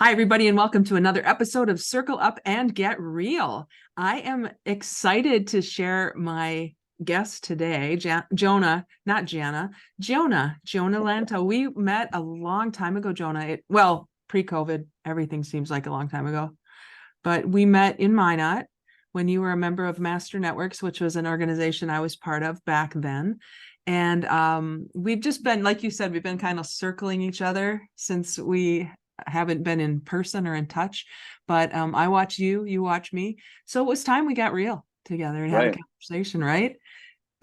Hi, everybody, and welcome to another episode of Circle Up and Get Real. I am excited to share my guest today, Jonah Lantto. We met a long time ago, Jonah. Pre-COVID, everything seems like a long time ago. But we met in Minot when you were a member of Master Networks, which was an organization I was part of back then. And we've just been, like you said, we've been kind of circling each other since we haven't been in person or in touch, but I watch you, you watch me. So it was time we got real together and had a conversation, right?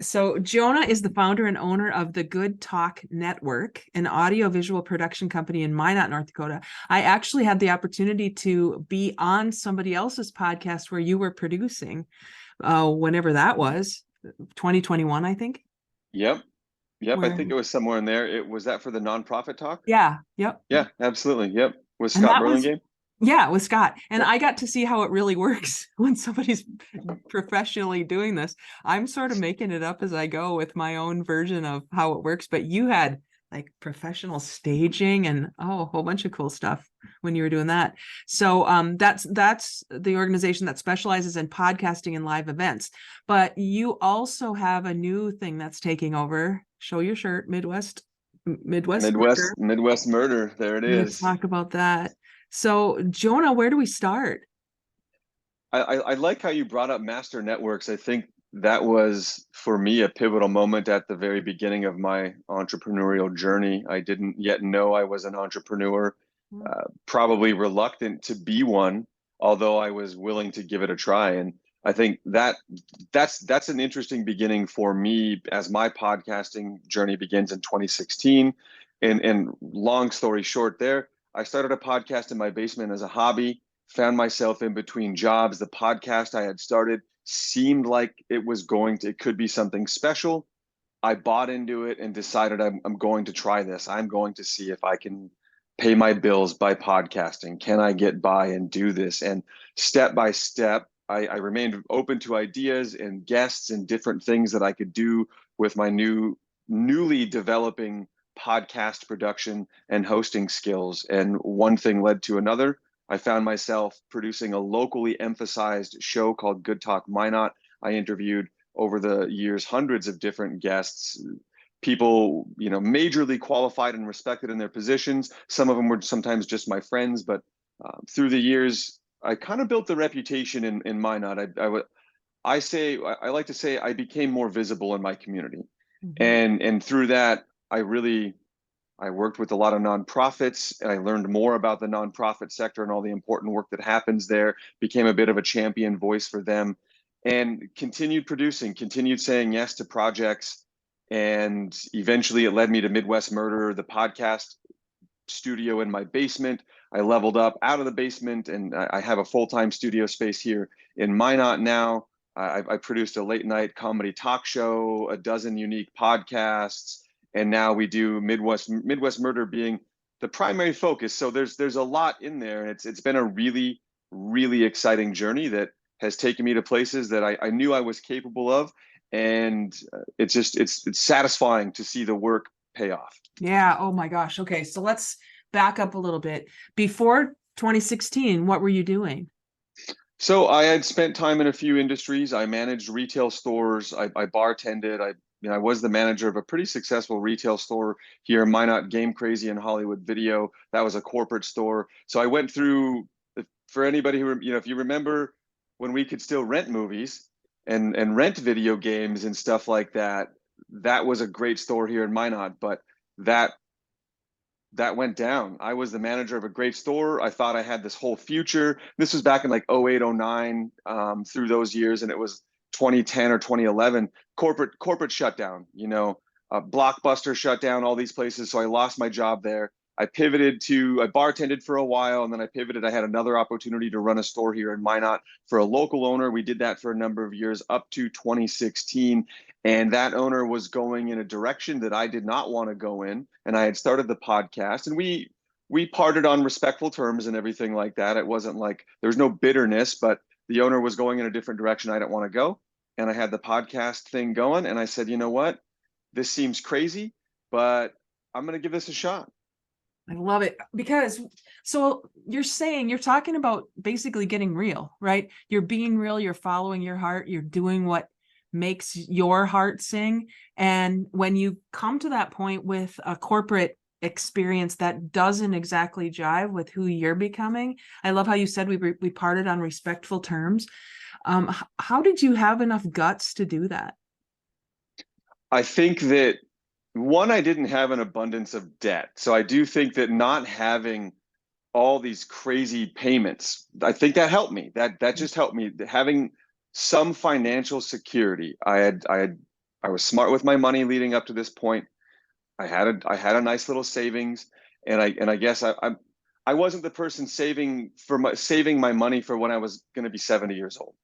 So Jonah is the founder and owner of the Good Talk Network, an audio-visual production company in Minot, North Dakota. I actually had the opportunity to be on somebody else's podcast where you were producing, whenever that was, 2021, I think. Yep. I think it was somewhere in there. Was that for the nonprofit talk? Yeah. Yep. Yeah, absolutely. Yep. Was And Scott that was, Burlingame? yeah, with Scott. And Yep. I got to see how it really works when somebody's professionally doing this. I'm sort of making it up as I go with my own version of how it works, but you had like professional staging and a whole bunch of cool stuff when you were doing that. So that's the organization that specializes in podcasting and live events. But you also have a new thing that's taking over. Show your shirt, Midwest Murder. Midwest Murder. There it Let's is. talk about that. So, Jonah, where do we start? I like how you brought up Master Networks. I think that was for me a pivotal moment at the very beginning of my entrepreneurial journey. I didn't yet know I was an entrepreneur, probably reluctant to be one, although I was willing to give it a try. And I think that's an interesting beginning for me as my podcasting journey begins in 2016. And long story short, there I started a podcast in my basement as a hobby. Found myself in between jobs. The podcast I had started seemed like it could be something special. I bought into it and decided I'm going to try this. I'm going to see if I can pay my bills by podcasting. Can I get by and do this? And step by step, I remained open to ideas and guests and different things that I could do with my newly developing podcast production and hosting skills. And one thing led to another. I found myself producing a locally emphasized show called Good Talk Minot. I interviewed over the years hundreds of different guests, people, majorly qualified and respected in their positions. Some of them were sometimes just my friends, but through the years, I kind of built the reputation in Minot. I like to say I became more visible in my community. Mm-hmm. And through that, I worked with a lot of nonprofits and I learned more about the nonprofit sector and all the important work that happens there, became a bit of a champion voice for them, and continued producing, continued saying yes to projects. And eventually it led me to Midwest Murder, the podcast studio in my basement. I leveled up out of the basement and I have a full-time studio space here in Minot now. I produced a late night comedy talk show, a dozen unique podcasts, and now we do Midwest Murder being the primary focus. So there's a lot in there, and it's been a really, really exciting journey that has taken me to places that I knew I was capable of, and it's satisfying to see the work pay off. Yeah. Oh my gosh. Okay, so let's back up a little bit. Before 2016, what were you doing? So I had spent time in a few industries. I managed retail stores. I bartended. I was the manager of a pretty successful retail store here in Minot, Game Crazy and Hollywood Video. That was a corporate store. So I went through, for anybody who, if you remember when we could still rent movies and rent video games and stuff like that, that was a great store here in Minot, but that went down. I was the manager of a great store. I thought I had this whole future. This was back in like 08, 09, through those years. And it was 2010 or 2011, corporate shutdown, Blockbuster shut down, all these places. So I lost my job there. I bartended for a while, and then I pivoted. I had another opportunity to run a store here in Minot for a local owner. We did that for a number of years up to 2016. And that owner was going in a direction that I did not want to go in. And I had started the podcast, and we parted on respectful terms and everything like that. It wasn't like there was no bitterness, but the owner was going in a different direction I didn't want to go. And I had the podcast thing going, and I said, you know what? This seems crazy, but I'm going to give this a shot. I love it because so you're talking about basically getting real, right? You're being real, you're following your heart, you're doing what makes your heart sing. And when you come to that point with a corporate experience that doesn't exactly jive with who you're becoming, I love how you said we parted on respectful terms. How did you have enough guts to do that? I think that one, I didn't have an abundance of debt. So I do think that not having all these crazy payments, I think that helped me. That just helped me. Having some financial security. I was smart with my money leading up to this point. I had a nice little savings, and I guess I wasn't the person saving my money for when I was going to be 70 years old.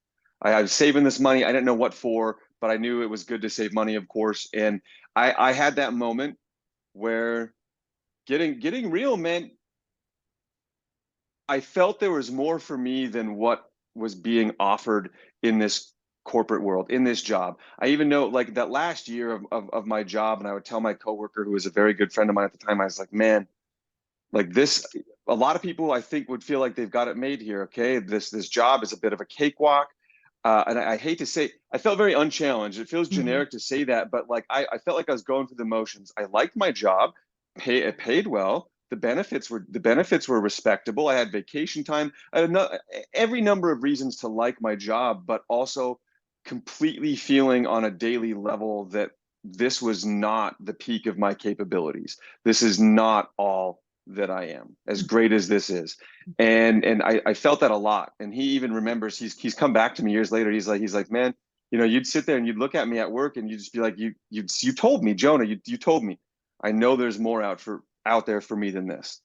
I was saving this money. I didn't know what for, but I knew it was good to save money, of course. And I had that moment where getting real meant I felt there was more for me than what was being offered in this corporate world, in this job. I even know like that last year of my job, and I would tell my coworker, who was a very good friend of mine at the time, I was like, man, like this, a lot of people I think would feel like they've got it made here. Okay. This job is a bit of a cakewalk. And I hate to say, I felt very unchallenged. It feels Mhm. generic to say that, but like I felt like I was going through the motions. I liked my job, it paid well. The benefits were respectable. I had vacation time. I had every number of reasons to like my job, but also completely feeling on a daily level that this was not the peak of my capabilities. This is not all that I am, as great as this is. And I felt that a lot. And he even remembers, he's come back to me years later. He's like, man, you'd sit there and you'd look at me at work and you'd just be like, you told me, Jonah, you told me. I know there's more out there for me than this.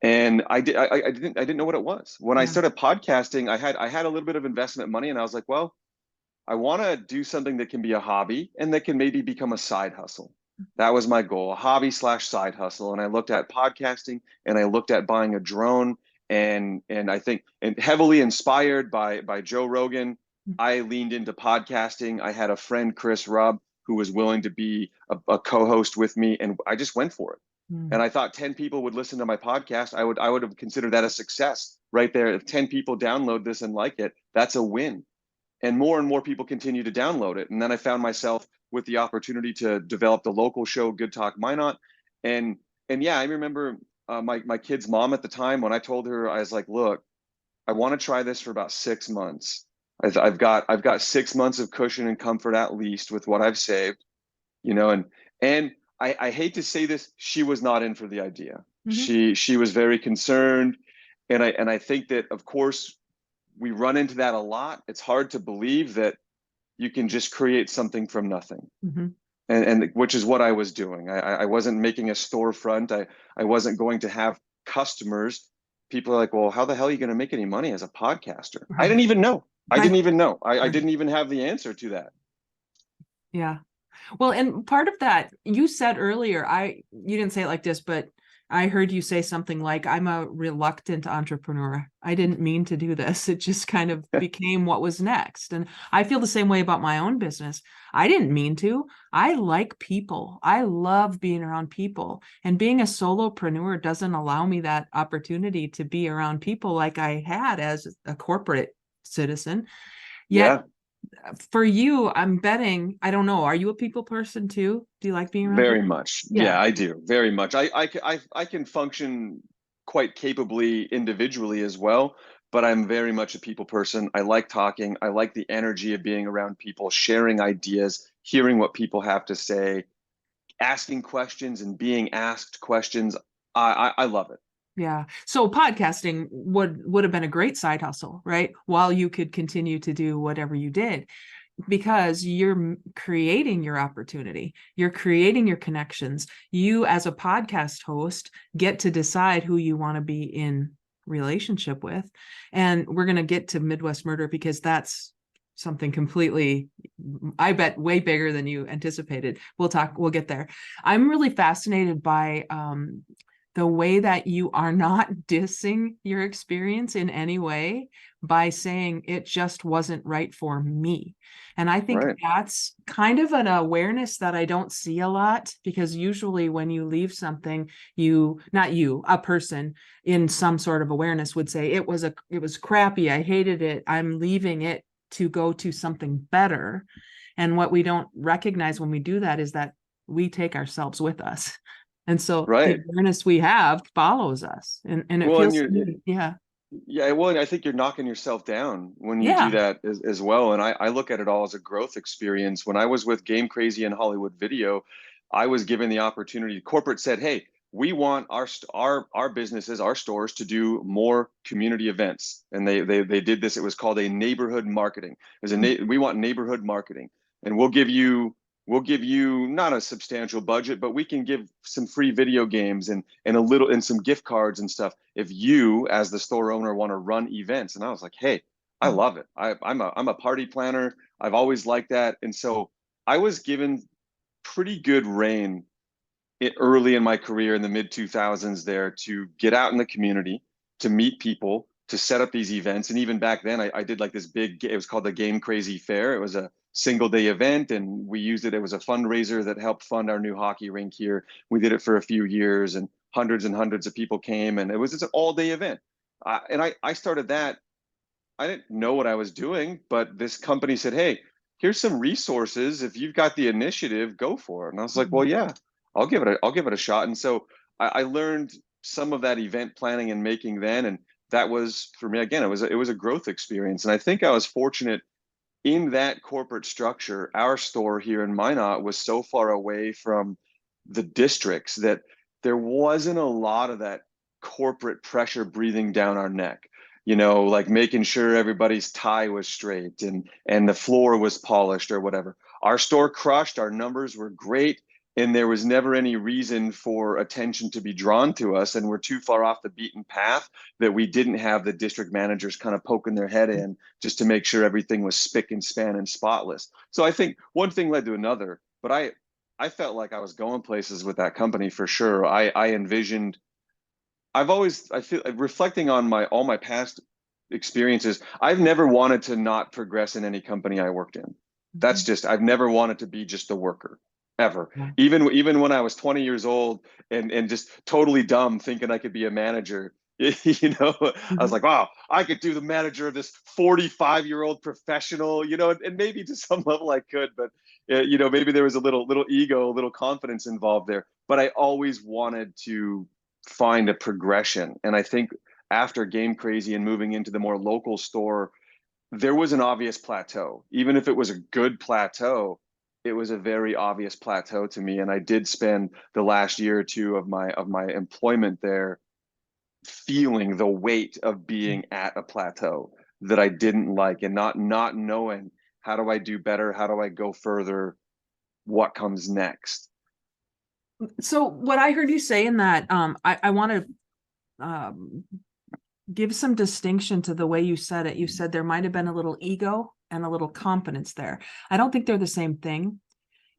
And I didn't know what it was. When I Yeah. started podcasting, I had a little bit of investment money, and I was like, well, I want to do something that can be a hobby and that can maybe become a side hustle. That was my goal, a hobby slash side hustle. And I looked at podcasting, and I looked at buying a drone, and I think, and heavily inspired by Joe Rogan, I leaned into podcasting. I had a friend, Chris Rubb, who was willing to be a co-host with me, and I just went for it. Mm. And I thought 10 people would listen to my podcast. I would have considered that a success right there. If 10 people download this and like it, that's a win. And more people continue to download it. And then I found myself with the opportunity to develop the local show, Good Talk Minot. And yeah, I remember my kid's mom at the time, when I told her, I was like, look, I want to try this for about 6 months. I've got 6 months of cushion and comfort at least with what I've saved, and I hate to say this, she was not in for the idea. Mhm. She was very concerned. And I think that, of course, we run into that a lot. It's hard to believe that you can just create something from nothing. Mhm. And which is what I was doing. I wasn't making a storefront. I wasn't going to have customers. People are like, well, how the hell are you going to make any money as a podcaster? I Right. didn't even know. I Right. didn't even know. I Right. didn't even have the answer to that. Yeah. Well, and part of that, you said earlier, you didn't say it like this, but I heard you say something like, I'm a reluctant entrepreneur. I didn't mean to do this. It just kind of became what was next. And I feel the same way about my own business. I didn't mean to. I like people. I love being around people. And being a solopreneur doesn't allow me that opportunity to be around people like I had as a corporate citizen. Yet Yeah. for you, I'm betting, I don't know, are you a people person too? Do you like being around Very people? much. Yeah. Yeah, I do. Very much. I can function quite capably individually as well, but I'm very much a people person. I like talking. I like the energy of being around people, sharing ideas, hearing what people have to say, asking questions and being asked questions. I love it. Yeah. So podcasting would have been a great side hustle, right? While you could continue to do whatever you did, because you're creating your opportunity, you're creating your connections. You, as a podcast host, get to decide who you want to be in relationship with. And we're going to get to Midwest Murder because that's something completely, I bet, way bigger than you anticipated. We'll get there. I'm really fascinated by the way that you are not dissing your experience in any way by saying it just wasn't right for me. And I think Right. that's kind of an awareness that I don't see a lot, because usually when you leave something, not you, a person in some sort of awareness would say it was crappy, I hated it, I'm leaving it to go to something better. And what we don't recognize when we do that is that we take ourselves with us. And so the Right. awareness we have follows us. And it Well, and feels you're, to me, yeah. yeah, well, and I think you're knocking yourself down when you do Yeah. that as well. And I look at it all as a growth experience. When I was with Game Crazy and Hollywood Video, I was given the opportunity. Corporate said, "Hey, we want our businesses, our stores, to do more community events." And they did this. It was called a neighborhood marketing. We want neighborhood marketing, and we'll give you not a substantial budget, but we can give some free video games and a little and some gift cards and stuff if you, as the store owner, want to run events. And I was like, hey, I love it. I'm a party planner. I've always liked that. And so I was given pretty good reign early in my career in the mid 2000s there to get out in the community, to meet people, to set up these events. And even back then, I did like this big, it was called the Game Crazy Fair. It was a single day event, and we used it. It was a fundraiser that helped fund our new hockey rink here. We did it for a few years, and hundreds of people came, and it was just an all day event. And I started that. I didn't know what I was doing, but this company said, "Hey, here's some resources. If you've got the initiative, go for it." And I was like, "Well, yeah, I'll give it a shot." And so I learned some of that event planning and making then, and that was for me again. It was a growth experience, and I think I was fortunate in that corporate structure. Our store here in Minot was so far away from the districts that there wasn't a lot of that corporate pressure breathing down our neck, like making sure everybody's tie was straight and the floor was polished or whatever. Our store crushed, our numbers were great, and there was never any reason for attention to be drawn to us, and we're too far off the beaten path that we didn't have the district managers kind of poking their head in just to make sure everything was spick and span and spotless. So I think one thing led to another, but I felt like I was going places with that company for sure. I envisioned. I feel reflecting on my all my past experiences, I've never wanted to not progress in any company I worked in. That's just, I've never wanted to be just a worker ever. Yeah. Even when I was 20 years old and just totally dumb thinking I could be a manager, I was Mhm. like, wow, I could do the manager of this 45-year-old professional, and maybe to some level I could, but maybe there was a little ego, a little confidence involved there. But I always wanted to find a progression. And I think after Game Crazy and moving into the more local store, there was an obvious plateau. Even if it was a good plateau, it was a very obvious plateau to me. And I did spend the last year or two of my employment there feeling the weight of being at a plateau that I didn't like, and not knowing, how do I do better? How do I go further? What comes next? So what I heard you say in that, I want to give some distinction to the way you said it. You said there might have been a little ego and a little confidence there. I don't think they're the same thing.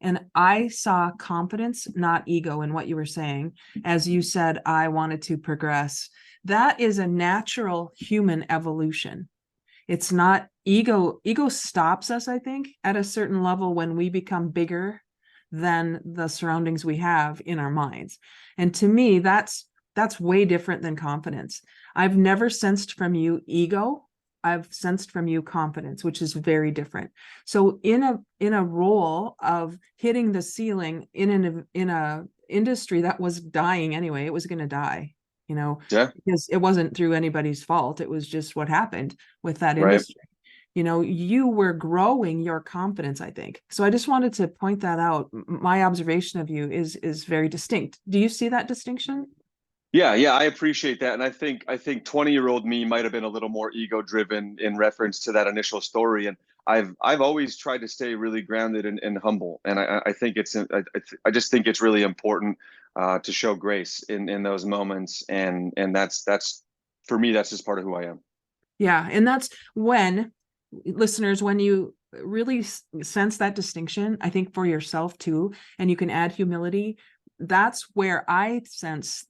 And I saw confidence, not ego, in what you were saying. As you said, I wanted to progress. That is a natural human evolution. It's not ego. Ego stops us, I think, at a certain level when we become bigger than the surroundings we have in our minds. And to me, that's way different than confidence. I've never sensed from you ego. I've sensed from you confidence, which is very different. So in a role of hitting the ceiling in a industry that was dying anyway, it was going to die, Yeah, because it wasn't through anybody's fault. It was just what happened with that right. industry. You were growing your confidence, I think. So I just wanted to point that out. My observation of you is very distinct. Do you see that distinction? Yeah, I appreciate that. And I think 20-year-old me might have been a little more ego driven in reference to that initial story. And I've always tried to stay really grounded and humble. And I think I just think it's really important to show grace in those moments. And that's for me, that's just part of who I am. Yeah. And that's when, listeners, when you really sense that distinction, I think for yourself too, and you can add humility, that's where I sense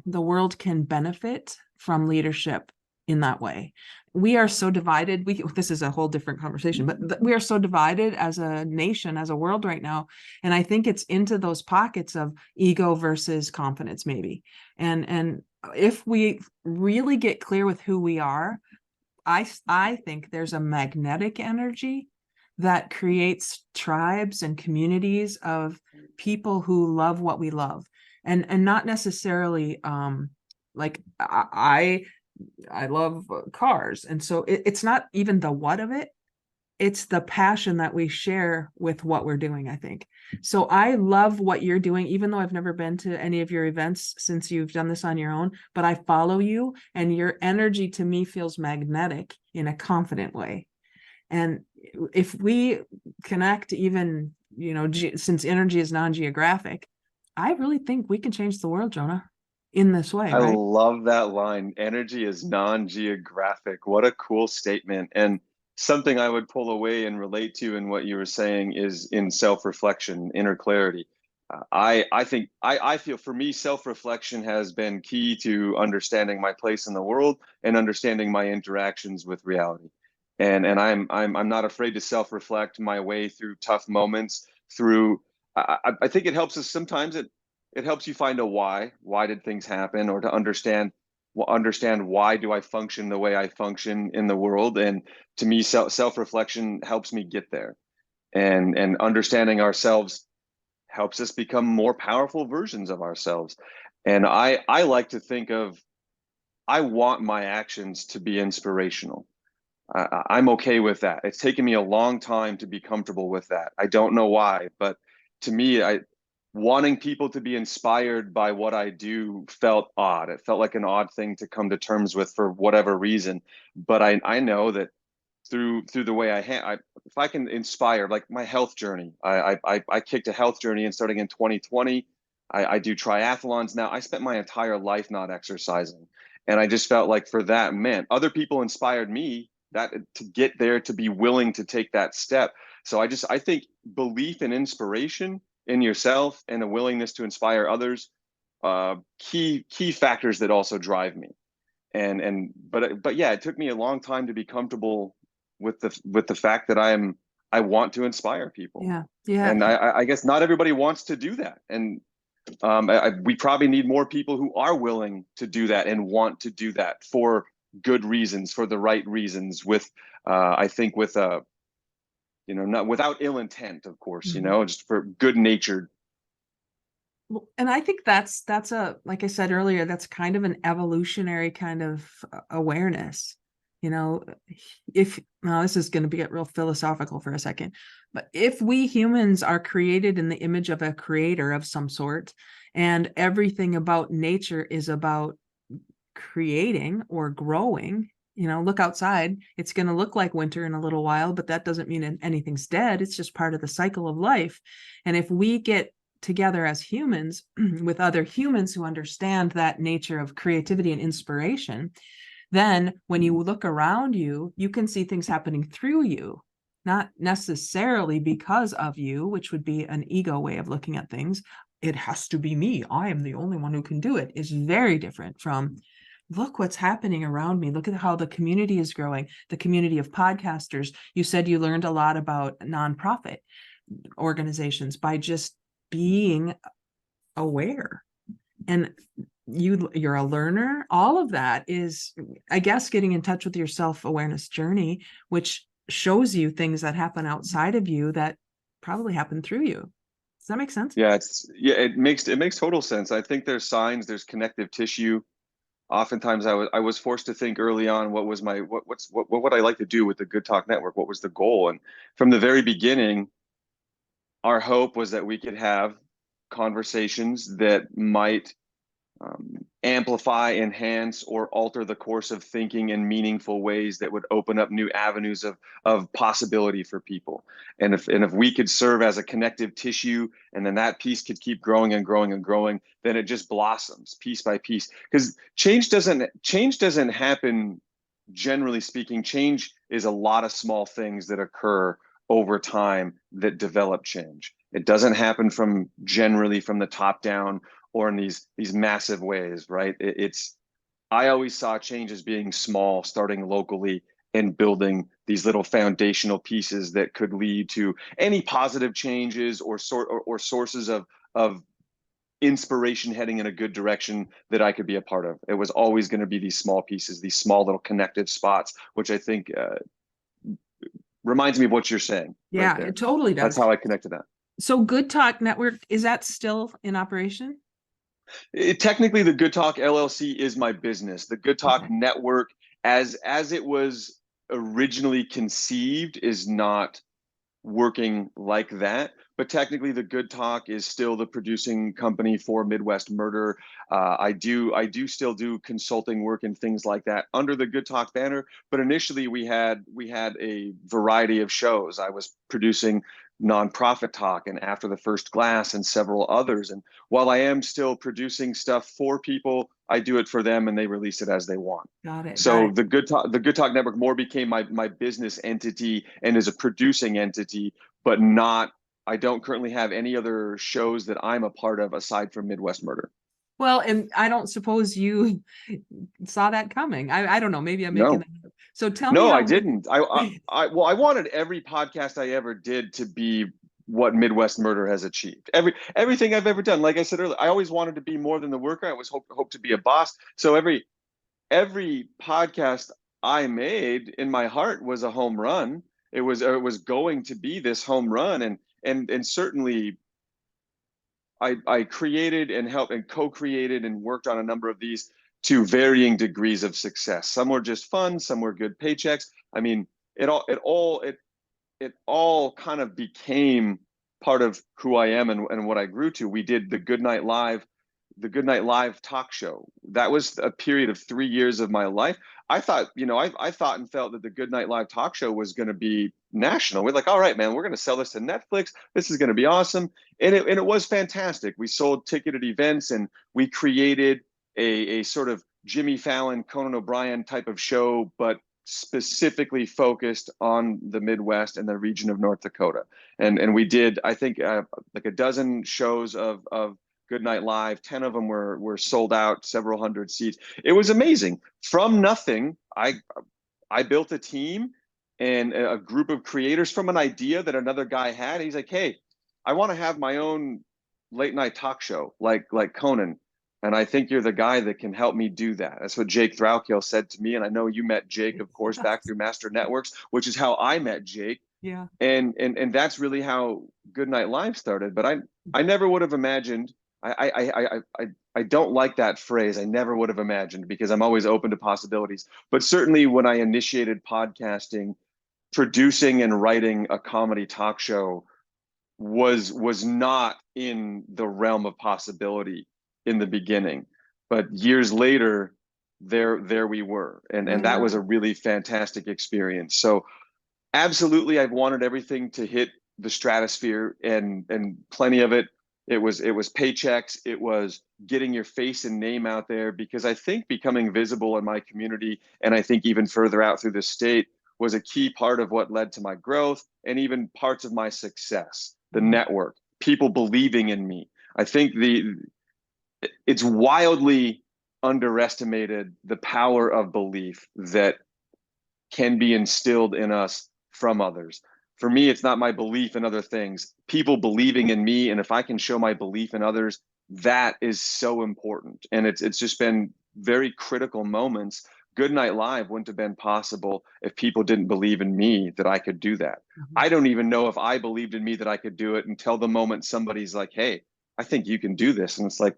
the world can benefit from leadership in that way. We are so divided. This is a whole different conversation, but we are so divided as a nation, as a world right now. And I think it's into those pockets of ego versus confidence, maybe. And if we really get clear with who we are, I think there's a magnetic energy that creates tribes and communities of people who love what we love, and not necessarily like I love cars, and so it's not even the what of it, it's the passion that we share with what we're doing, I think. So I love what you're doing, even though I've never been to any of your events since you've done this on your own, but I follow you, and your energy to me feels magnetic in a confident way. And if we connect, even, since energy is non-geographic, I really think we can change the world, Jonah, in this way, I right? love that line. Energy is non-geographic. What a cool statement. And something I would pull away and relate to in what you were saying is in self-reflection, inner clarity. I feel for me, self-reflection has been key to understanding my place in the world and understanding my interactions with reality. And I'm not afraid to self-reflect my way through tough moments. I think it helps us sometimes. It helps you find a why. Why did things happen? Or to understand why do I function the way I function in the world. And to me, self-reflection helps me get there. And understanding ourselves helps us become more powerful versions of ourselves. And I like to think of, I want my actions to be inspirational. I'm okay with that. It's taken me a long time to be comfortable with that. I don't know why, but to me, wanting people to be inspired by what I do felt odd. It felt like an odd thing to come to terms with for whatever reason. But I know that through the way if I can inspire, like my health journey, I kicked a health journey, and starting in 2020, I do triathlons now. I spent my entire life not exercising, and I just felt like for that meant other people inspired me that to get there, to be willing to take that step. So I think belief and inspiration in yourself and a willingness to inspire others, key factors that also drive me. But yeah, it took me a long time to be comfortable with the fact that I want to inspire people. Yeah. Yeah. And I guess not everybody wants to do that. And we probably need more people who are willing to do that and want to do that for good reasons, for the right reasons, with I think with not without ill intent, of course, Mhm. just for good natured. And I think that's like I said earlier, that's kind of an evolutionary kind of awareness. You know, if now this is going to get real philosophical for a second, but if we humans are created in the image of a creator of some sort, and everything about nature is about creating or growing, look outside, it's going to look like winter in a little while, but that doesn't mean anything's dead. It's just part of the cycle of life. And if we get together as humans with other humans who understand that nature of creativity and inspiration, then when you look around you, you can see things happening through you, not necessarily because of you, which would be an ego way of looking at things. It has to be me. I am the only one who can do it. Is very different from, look what's happening around me. Look at how the community is growing, the community of podcasters. You said you learned a lot about nonprofit organizations by just being aware. And you're a learner. All of that is, I guess, getting in touch with your self-awareness journey, which shows you things that happen outside of you that probably happen through you. Does that make sense? Yeah, it makes total sense. I think there's signs, there's connective tissue. Oftentimes I was forced to think early on, what would I like to do with the Good Talk Network? What was the goal? And from the very beginning, our hope was that we could have conversations that might amplify, enhance, or alter the course of thinking in meaningful ways that would open up new avenues of possibility for people. And if we could serve as a connective tissue, and then that piece could keep growing and growing and growing, then it just blossoms piece by piece. Because change doesn't happen, generally speaking. Change is a lot of small things that occur over time that develop change. It doesn't happen generally from the top down, or in these massive ways, right? I always saw change as being small, starting locally and building these little foundational pieces that could lead to any positive changes or sources of inspiration heading in a good direction that I could be a part of. It was always going to be these small pieces, these small little connective spots, which I think reminds me of what you're saying right Yeah, there. it totally That's does. how I connected that. So Good Talk Network, is that still in operation? Technically, the Good Talk LLC is my business. The Good Talk Okay. Network, as it was originally conceived, is not working like that. But technically, the Good Talk is still the producing company for Midwest Murder. I do still do consulting work and things like that under the Good Talk banner. But initially, we had a variety of shows. I was producing Nonprofit Talk and After the First Glass and several others. And while I am still producing stuff for people, I do it for them and they release it as they want. Got it. Got So it. the Good Talk Network more became my business entity and is a producing entity, but not. I don't currently have any other shows that I'm a part of aside from Midwest Murder. Well, and I don't suppose you saw that coming. I don't know. Maybe I'm making No, that up. So tell me no, I how. didn't. Well, I wanted every podcast I ever did to be what Midwest Murder has achieved. Everything I've ever done. Like I said earlier, I always wanted to be more than the worker. I always hope to be a boss. So every podcast I made in my heart was a home run. It was going to be this home run, and certainly I created and helped and co-created and worked on a number of these to varying degrees of success. Some were just fun, some were good paychecks. I mean, it all kind of became part of who I am and what I grew to. We did the Good Night Live talk show. That was a period of 3 years of my life. I thought and felt that the Good Night Live talk show was going to be national. We're like, all right, man, we're going to sell this to Netflix. This is going to be awesome. And it was fantastic. We sold ticketed events and we created a sort of Jimmy Fallon, Conan O'Brien type of show, but specifically focused on the Midwest and the region of North Dakota. And we did, I think, like a dozen shows of Good Night Live. 10 of them were sold out, several hundred seats. It was amazing. From nothing, I built a team and a group of creators from an idea that another guy had. He's like, hey, I want to have my own late night talk show like Conan. And I think you're the guy that can help me do that. That's what Jake Thraukiel said to me. And I know you met Jake, of course, back through Master Networks, which is how I met Jake. Yeah. And that's really how Good Night Live started. But I never would have imagined. I don't like that phrase. I never would have imagined because I'm always open to possibilities. But certainly when I initiated podcasting, producing and writing a comedy talk show was not in the realm of possibility in the beginning. But years later, there we were. And that was a really fantastic experience. So absolutely, I've wanted everything to hit the stratosphere, and plenty of it. It was paychecks. It was getting your face and name out there, because I think becoming visible in my community, and I think even further out through the state, was a key part of what led to my growth and even parts of my success. The network, people believing in me. I think it's wildly underestimated the power of belief that can be instilled in us from others. For me, it's not my belief in other things. People believing in me, and if I can show my belief in others, that is so important. And it's just been very critical moments. Good Night Live wouldn't have been possible if people didn't believe in me that I could do that. I don't even know if I believed in me that I could do it until the moment somebody's like, "Hey, I think you can do this." And it's like,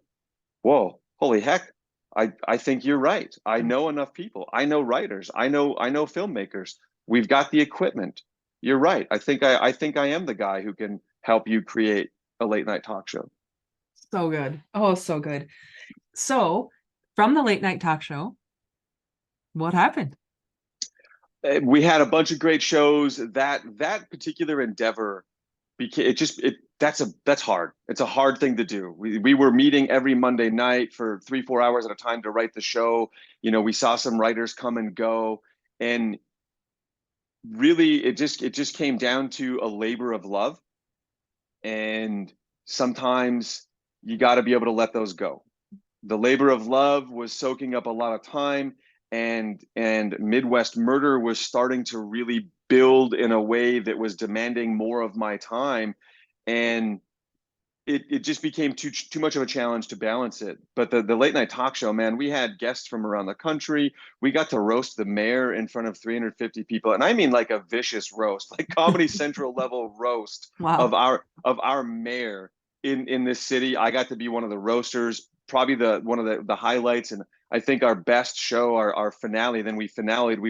whoa, holy heck. I think you're right. I know enough people. I know writers. I know filmmakers. We've got the equipment. You're right. I think I am the guy who can help you create a late night talk show. So good. Oh, so good. So from the late night talk show, what happened? We had a bunch of great shows. That particular endeavor became it that's hard. It's a hard thing to do. We were meeting every Monday night for 3-4 hours at a time to write the show. We saw some writers come and go, and really it just came down to a labor of love. And sometimes you got to be able to let those go. The labor of love was soaking up a lot of time, and Midwest Murder was starting to really build in a way that was demanding more of my time, and it just became too much of a challenge to balance it. But the late night talk show, man, we had guests from around the country. We got to roast the mayor in front of 350 people, and I mean like a vicious roast, like Comedy Central level roast Wow. of our mayor in this city. I got to be one of the roasters, probably one of the highlights, and I think our best show, our finale. Then we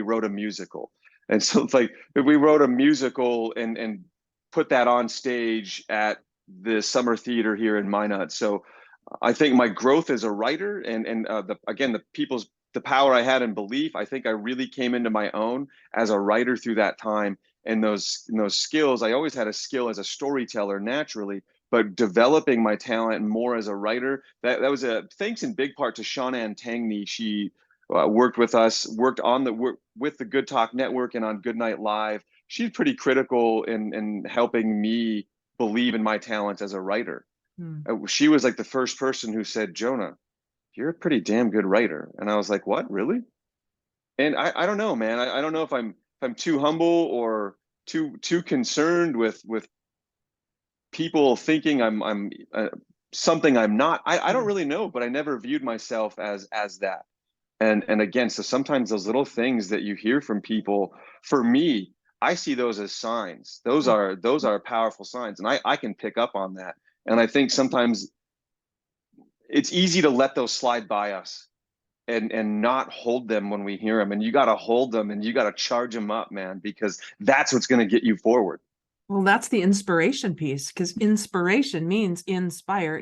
wrote a musical, and so it's like if we wrote a musical and put that on stage at the summer theater here in Minot. So I think my growth as a writer and the power I had in belief, I think I really came into my own as a writer through that time. And those skills, I always had a skill as a storyteller naturally, but developing my talent more as a writer, that was a thanks in big part to Jonah and I. She worked with us, with the Good Talk Network and on Good Night Live. She's pretty critical in helping me believe in my talents as a writer. She was like the first person who said, Jonah, you're a pretty damn good writer. And I was like, what, really? And I don't know, man. I don't know if I'm too humble or too concerned with people thinking I'm something I'm not. I don't really know, but I never viewed myself as that. And again, so sometimes those little things that you hear from people, for me, I see those as signs. Those are powerful signs, and I can pick up on that. And I think sometimes it's easy to let those slide by us and not hold them when we hear them. And you got to hold them and you got to charge them up, man, because that's what's going to get you forward. Well, that's the inspiration piece, because inspiration means inspire,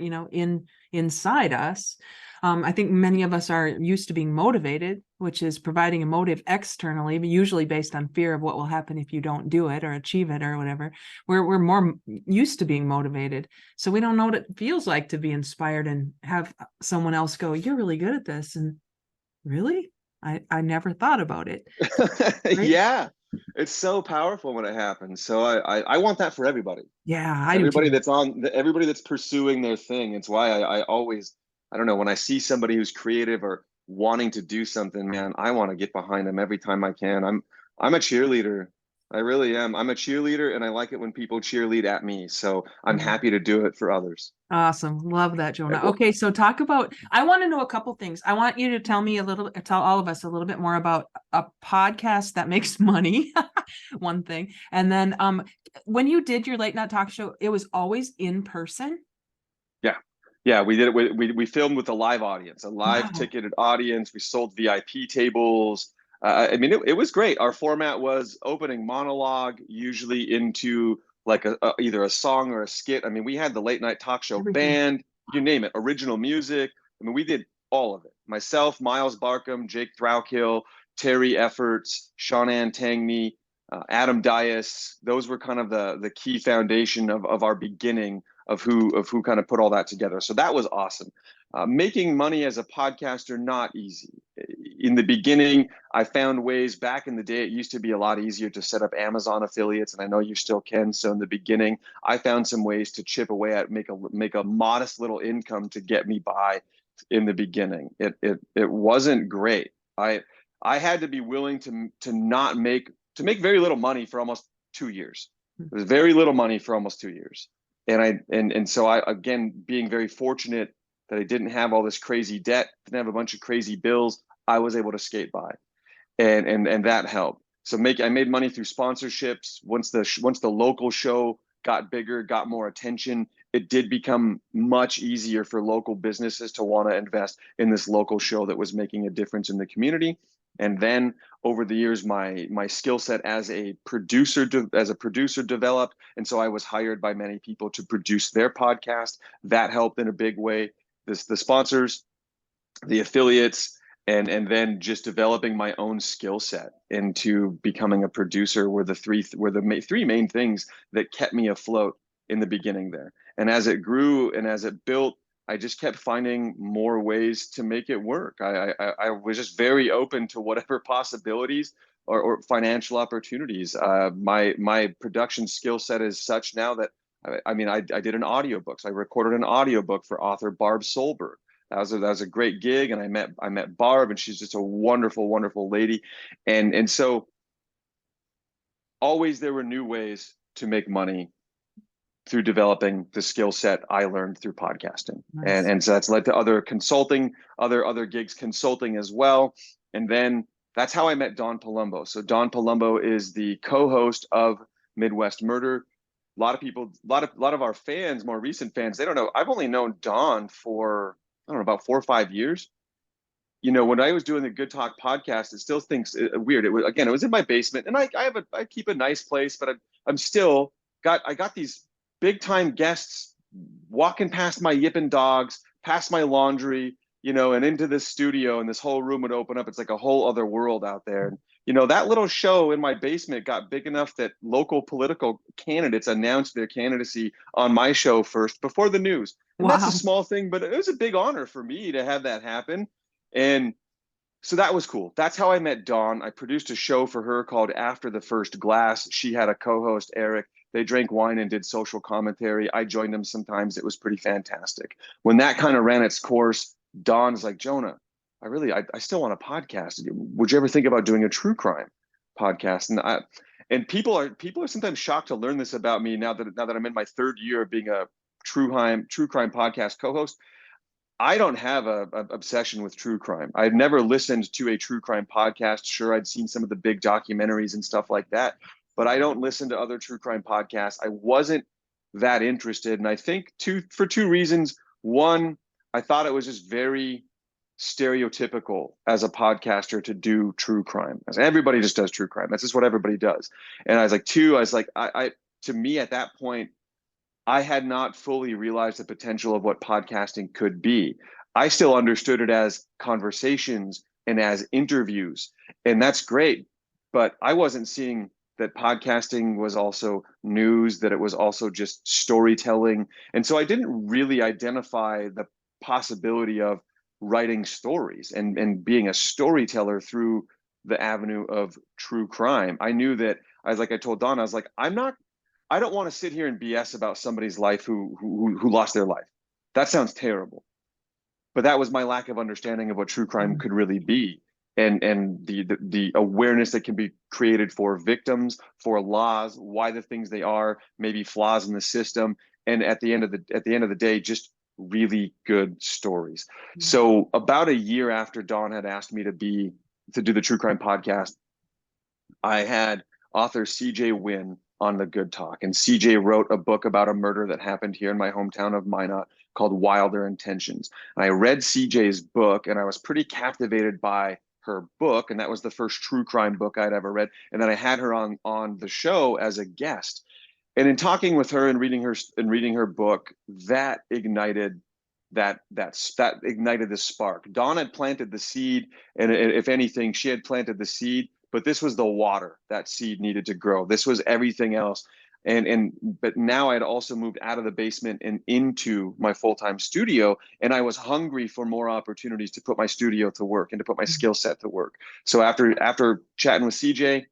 inside us. I think many of us are used to being motivated, which is providing a motive externally, but usually based on fear of what will happen if you don't do it or achieve it or whatever. We're more used to being motivated. So we don't know what it feels like to be inspired and have someone else go, you're really good at this. And really? I never thought about it. Right? Yeah. It's so powerful when it happens. So I want that for everybody. Yeah, I do too. Everybody that's pursuing their thing. It's why I always, I don't know, when I see somebody who's creative or wanting to do something, man, I want to get behind them every time I can. I'm a cheerleader. I really am. I'm a cheerleader, and I like it when people cheerlead at me. So I'm happy to do it for others. Awesome. Love that, Jonah. Well, Okay, so I want to know a couple things. I want you to tell all of us a little bit more about a podcast that makes money, one thing. And then when you did your late night talk show, it was always in person? yeah. Yeah, we did it. We filmed with a live audience, a live Wow. ticketed audience. We sold VIP tables. I mean, it was great. Our format was opening monologue, usually into like either a song or a skit. I mean, we had the late night talk show Everything. band, you name it, original music. I mean, we did all of it. Myself, Miles Barkham, Jake Throwkill, Terry Efforts, Sean Tangney, Adam Dias. Those were kind of the key foundation of our beginning of who kind of put all that together. So that was awesome. Making money as a podcaster, not easy. In the beginning, I found ways. Back in the day, it used to be a lot easier to set up Amazon affiliates, and I know you still can. So in the beginning, I found some ways to chip away at make a modest little income to get me by. In the beginning, it wasn't great. I had to be willing to not make to make very little money for almost 2 years. It was very little money for almost 2 years. And so I, again, being very fortunate that I didn't have all this crazy debt, didn't have a bunch of crazy bills, I was able to skate by, and that helped. So I made money through sponsorships. Once the local show got bigger, got more attention, it did become much easier for local businesses to want to invest in this local show that was making a difference in the community. And then over the years, my skill set as a producer developed, and so I was hired by many people to produce their podcast. That helped in a big way. The sponsors, the affiliates, and then just developing my own skill set into becoming a producer were the three main things that kept me afloat in the beginning there. And as it grew and as it built, I just kept finding more ways to make it work. I was just very open to whatever possibilities or financial opportunities. My production skill set is such now that I mean, I did an audiobook. So I recorded an audiobook for author Barb Solberg. That was a great gig, and I met Barb, and she's just a wonderful, wonderful lady. And so always there were new ways to make money through developing the skill set I learned through podcasting. Nice. And so that's led to other consulting, other gigs consulting as well. And then that's how I met Don Palumbo. So Don Palumbo is the co-host of Midwest Murder. A lot of people, a lot of our fans, more recent fans, they don't know. I've only known Don for, I don't know, about 4 or 5 years. You know, when I was doing the Good Talk podcast, it still thinks weird. It was, again, it was in my basement, and I keep a nice place, but I'm still I got these big time guests walking past my yipping dogs, past my laundry, you know, and into this studio, and this whole room would open up. It's like a whole other world out there. And, you know, that little show in my basement got big enough that local political candidates announced their candidacy on my show first before the news. And that's a Wow. small thing, but it was a big honor for me to have that happen. And so that was cool. That's how I met Dawn. I produced a show for her called After the First Glass. She had a co-host, Eric. They drank wine and did social commentary. I joined them sometimes. It was pretty fantastic. When that kind of ran its course, Dawn's like, Jonah, I still want a podcast. Would you ever think about doing a true crime podcast? And people are sometimes shocked to learn this about me now that I'm in my 3rd year of being a true crime podcast co-host. I don't have a obsession with true crime. I've never listened to a true crime podcast. Sure, I'd seen some of the big documentaries and stuff like that, but I don't listen to other true crime podcasts. I wasn't that interested. And I think for 2 reasons. One, I thought it was just very stereotypical as a podcaster to do true crime. As everybody just does true crime. That's just what everybody does. And I was like, to me at that point, I had not fully realized the potential of what podcasting could be. I still understood it as conversations and as interviews, and that's great. But I wasn't seeing that podcasting was also news, that it was also just storytelling. And so I didn't really identify the possibility of writing stories and being a storyteller through the avenue of true crime. I knew that I told Don, I was like, I don't want to sit here and BS about somebody's life who lost their life. That sounds terrible. But that was my lack of understanding of what true crime could really be, and the awareness that can be created for victims, for laws, why the things they are, maybe flaws in the system, and at the end of the day, just really good stories. So about a year after Dawn had asked me to do the true crime podcast, I had author CJ Wynn on the Good Talk. And CJ wrote a book about a murder that happened here in my hometown of Minot called Wilder Intentions. And I read CJ's book, and I was pretty captivated by her book. And that was the first true crime book I'd ever read. And then I had her on the show as a guest. And in talking with her and reading her book, that ignited that ignited the spark. Dawn had planted the seed, and if anything, she had planted the seed, but this was the water that seed needed to grow. This was everything else. But now I'd also moved out of the basement and into my full-time studio, and I was hungry for more opportunities to put my studio to work and to put my skill set to work. So after chatting with CJ,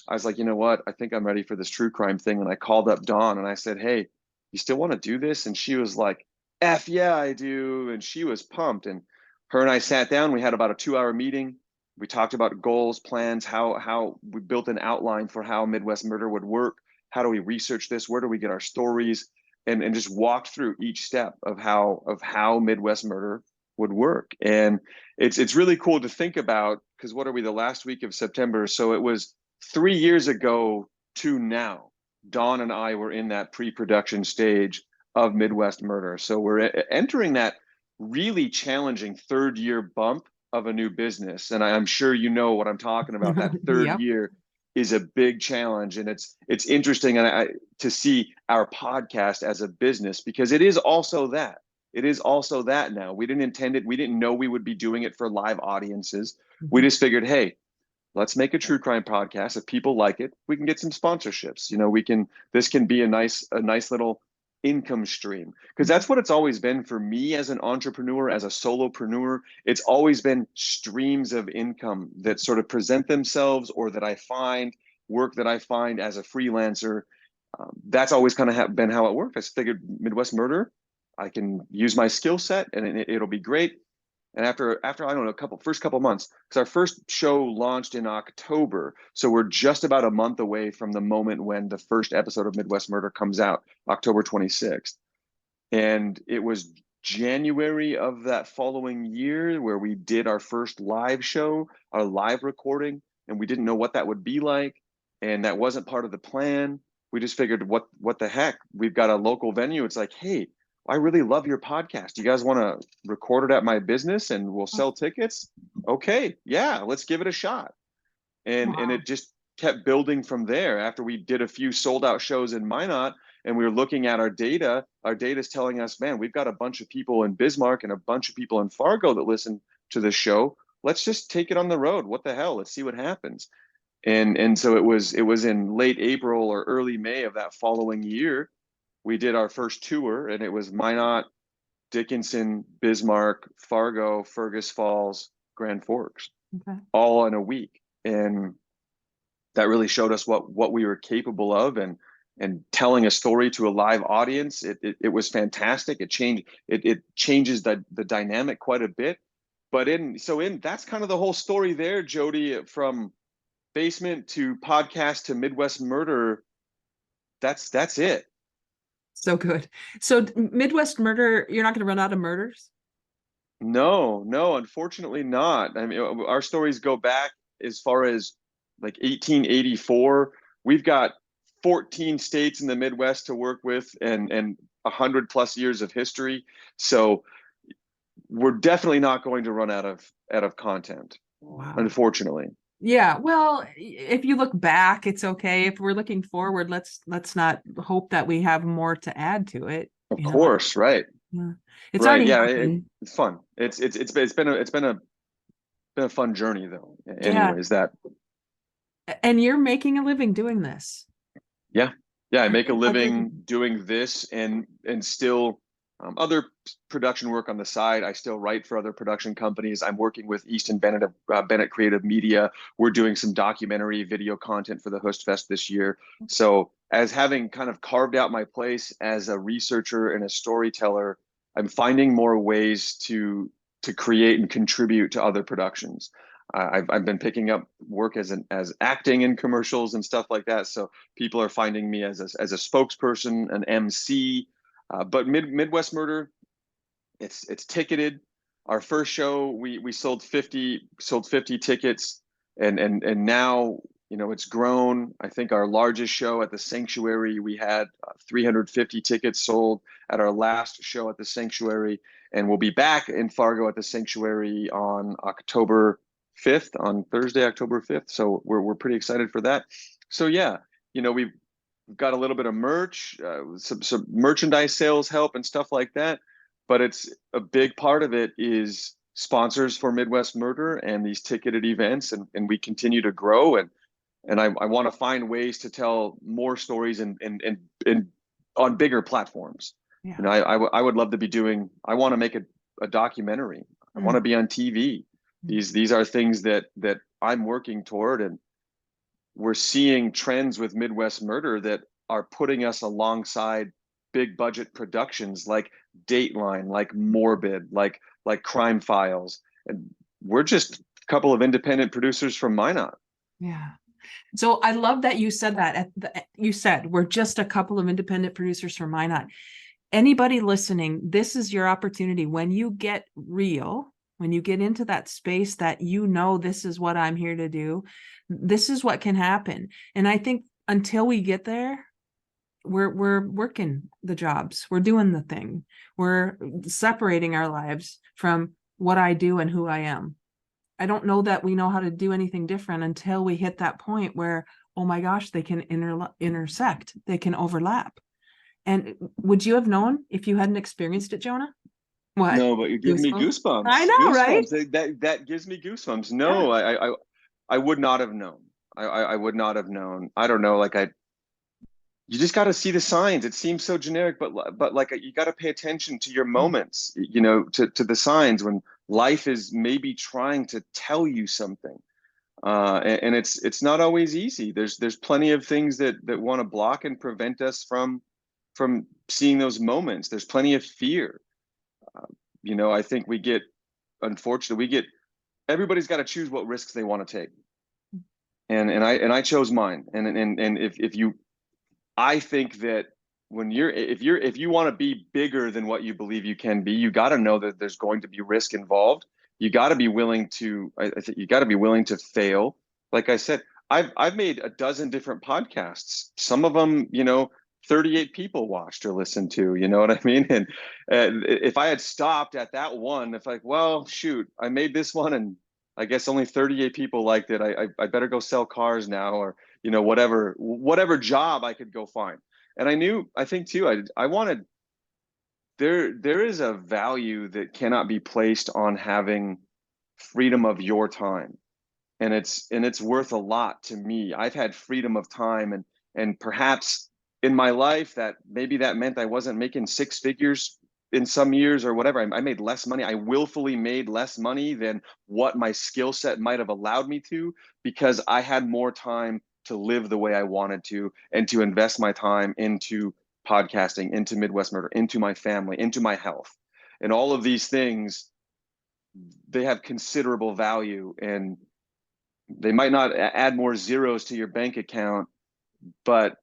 I was like, you know what? I think I'm ready for this true crime thing. And I called up Dawn and I said, hey, you still want to do this? And she was like, F yeah, I do. And she was pumped. And her and I sat down. We had about a 2-hour meeting. We talked about goals, plans, how we built an outline for how Midwest Murder would work. How do we research this? Where do we get our stories? And just walked through each step of how Midwest Murder would work. And it's really cool to think about, because what are we, the last week of September? So it was 3 years ago to now. Dawn and I were in that pre-production stage of Midwest Murder. So we're entering that really challenging 3rd year bump of a new business. And I'm sure you know what I'm talking about. That 3rd Yep. year is a big challenge. And it's interesting to see our podcast as a business, because it is also that. It is also that now. We didn't intend it. We didn't know we would be doing it for live audiences. We just figured, hey, let's make a true crime podcast. If people like it, we can get some sponsorships. You know, this can be a nice little income stream, because that's what it's always been for me as an entrepreneur, as a solopreneur. It's always been streams of income that sort of present themselves, or that I find work that I find as a freelancer. That's always kind of been how it worked. I figured Midwest Murder, I can use my skill set and it'll be great. And after I don't know, first couple months, because our first show launched in October, so we're just about a month away from the moment when the first episode of Midwest Murder comes out, October 26th. And it was January of that following year where we did our first live show, our live recording, and we didn't know what that would be like, and that wasn't part of the plan. We just figured, what the heck? We've got a local venue. It's like, hey, I really love your podcast. You guys want to record it at my business and we'll sell tickets? Okay, yeah, let's give it a shot. And Wow. it just kept building from there. After we did a few sold out shows in Minot and we were looking at our data is telling us, man, we've got a bunch of people in Bismarck and a bunch of people in Fargo that listen to this show. Let's just take it on the road. What the hell? Let's see what happens. And so it was in late April or early May of that following year we did our first tour, and it was Minot, Dickinson, Bismarck, Fargo, Fergus Falls, Grand Forks, Okay. all in a week. And that really showed us what we were capable of, and telling a story to a live audience. It was fantastic. It changes the dynamic quite a bit. But in that's kind of the whole story there, Jody, from basement to podcast to Midwest Murder. That's it. So good. So Midwest Murder, you're not going to run out of murders? No, no, unfortunately not. I mean, our stories go back as far as like 1884. We've got 14 states in the Midwest to work with, and 100+ years of history. So we're definitely not going to run out of content, Wow. unfortunately. Yeah, well, if you look back, it's okay. If we're looking forward, let's not hope that we have more to add to it. Of You know, course, right, yeah. It's right, already yeah. happened. It's fun. It's been a fun journey though. Yeah, Anyways, that and you're making a living doing this. Yeah, yeah. I I make a think that is, living doing this, and still other production work on the side. I still write for other production companies. I'm working with Easton Bennett, Bennett Creative Media. We're doing some documentary video content for the Host Fest this year. So, as having kind of carved out my place as a researcher and a storyteller, I'm finding more ways to create and contribute to other productions. I've been picking up work as acting in commercials and stuff like that. So people are finding me as a spokesperson, an MC. But Midwest Murder, it's ticketed. Our first show, we sold 50 tickets, and now it's grown. I think our largest show at the Sanctuary, we had 350 tickets sold at our last show at the Sanctuary, and we'll be back in Fargo at the Sanctuary on October 5th, on Thursday, October 5th. So we're pretty excited for that. So yeah, we've got a little bit of merch, some merchandise sales help and stuff like that. But it's a big part of it is sponsors for Midwest Murder and these ticketed events, and we continue to grow, and I want to find ways to tell more stories and on bigger platforms. yeah. I would love to be doing. I want to make a documentary. I want Mm. to be on TV. These are things that I'm working toward, and we're seeing trends with Midwest Murder that are putting us alongside big budget productions like Dateline, like Morbid, like Crime Files, and we're just a couple of independent producers from Minot. Yeah. So I love that you said that. You said we're just a couple of independent producers from Minot. Anybody listening, this is your opportunity. When you get real, when you get into that space that this is what I'm here to do, this is what can happen. And I think until we get there, we're working the jobs, we're doing the thing, we're separating our lives from what I do and who I am. I don't know that we know how to do anything different until we hit that point where, oh my gosh, they can intersect, they can overlap. And would you have known if you hadn't experienced it, Jonah? What? No, but you give me Goosebumps? I goosebumps. know, right? Goosebumps. That gives me goosebumps. Yeah. No, I would not have known. I would not have known. I don't know. Like you just got to see the signs. It seems so generic, but like you got to pay attention to your moments. To the signs when life is maybe trying to tell you something. And it's not always easy. There's plenty of things that want to block and prevent us from seeing those moments. There's plenty of fear. I think unfortunately, everybody's got to choose what risks they want to take. And I chose mine. And if you, I think that if you want to be bigger than what you believe you can be, you got to know that there's going to be risk involved. You got to be willing to, I think you got to be willing to fail. Like I said, I've made a dozen different podcasts. Some of them, 38 people watched or listened to, you know what I mean? And if I had stopped at that one, if like, well, shoot, I made this one and I guess only 38 people liked it. I better go sell cars now, or, whatever job I could go find. And I think too, I wanted, there is a value that cannot be placed on having freedom of your time. And it's worth a lot to me. I've had freedom of time, and perhaps in my life that maybe that meant I wasn't making six figures in some years or whatever. I made less money. I willfully made less money than what my skill set might have allowed me to, because I had more time to live the way I wanted to, and to invest my time into podcasting, into Midwest Murder, into my family, into my health. And all of these things, they have considerable value, and they might not add more zeros to your bank account, but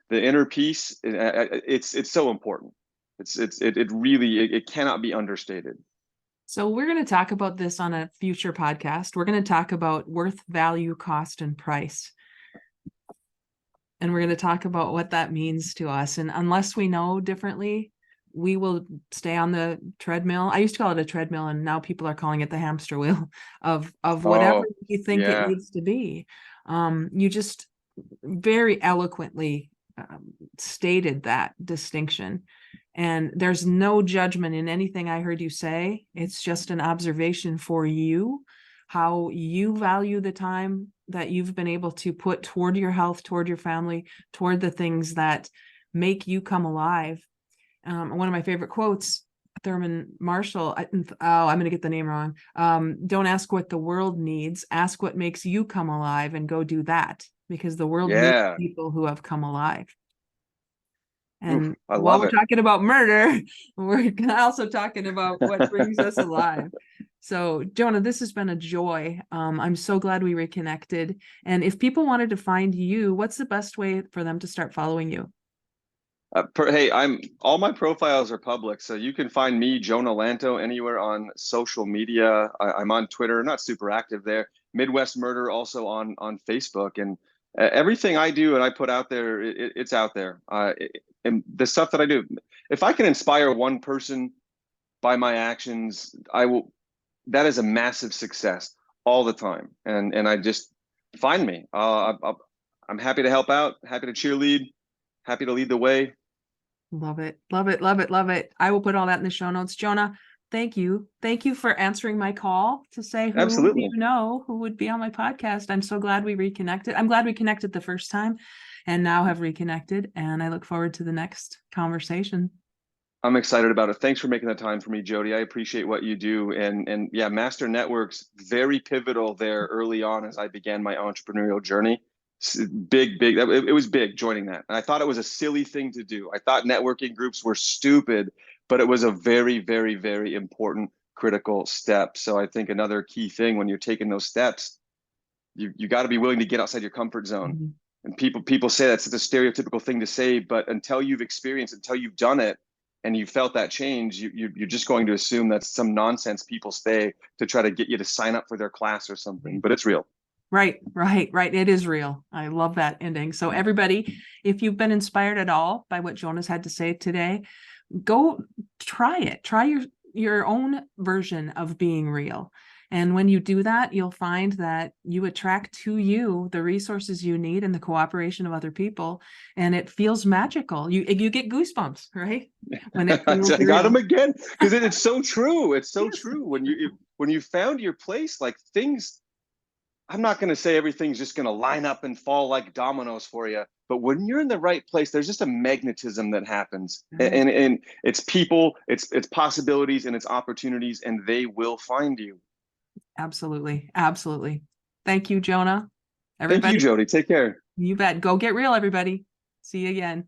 the inner peace, it's so important. It really cannot be understated. So we're going to talk about this on a future podcast. We're going to talk about worth, value, cost, and price. And we're going to talk about what that means to us. And unless we know differently, we will stay on the treadmill. I used to call it a treadmill, and now people are calling it the hamster wheel of whatever you think it needs to be. You just very eloquently stated that distinction. And there's no judgment in anything I heard you say. It's just an observation for you, how you value the time that you've been able to put toward your health, toward your family, toward the things that make you come alive. One of my favorite quotes, Thurman Marshall, I'm going to get the name wrong. Don't ask what the world needs, ask what makes you come alive, and go do that, because the world needs people who have come alive. And while we're talking about murder, we're also talking about what brings us alive. So, Jonah, this has been a joy. I'm so glad we reconnected. And if people wanted to find you, what's the best way for them to start following you? Hey, all my profiles are public, so you can find me, Jonah Lantto, anywhere on social media. I'm on Twitter, not super active there. Midwest Murder also on Facebook, and everything I do and I put out there, it's out there. And the stuff that I do, if I can inspire one person by my actions, I will. That is a massive success all the time. And I just, find me. I'm happy to help out, happy to cheerlead, happy to lead the way. Love it. Love it. Love it. Love it. I will put all that in the show notes. Jonah, thank you. Thank you for answering my call to say who Absolutely. you know who would be on my podcast. I'm so glad we reconnected. I'm glad we connected the first time and now have reconnected. And I look forward to the next conversation. I'm excited about it. Thanks for making the time for me, Jody. I appreciate what you do. And yeah, Master Networks, very pivotal there early on as I began my entrepreneurial journey. Big. It was big joining that. And I thought it was a silly thing to do. I thought networking groups were stupid, but it was a very, very, very important, critical step. So I think another key thing when you're taking those steps, you got to be willing to get outside your comfort zone. Mm-hmm. And people say that's such a stereotypical thing to say, but until you've experienced, until you've done it, and you felt that change, you're just going to assume that's some nonsense people say to try to get you to sign up for their class or something, but it's real. Right. It is real. I love that ending. So everybody, if you've been inspired at all by what Jonah's had to say today, go try it. Try your own version of being real. And when you do that, you'll find that you attract to you the resources you need and the cooperation of other people. And it feels magical. You get goosebumps, right? When it feels I got them again, because it's so true. It's so true. When you found your place, like things, I'm not going to say everything's just going to line up and fall like dominoes for you. But when you're in the right place, there's just a magnetism that happens. And it's people, it's possibilities, and it's opportunities, and they will find you. Absolutely. Absolutely. Thank you, Jonah. Thank you, Everybody, Jody. Take care. you bet. Go get real, everybody. See you again.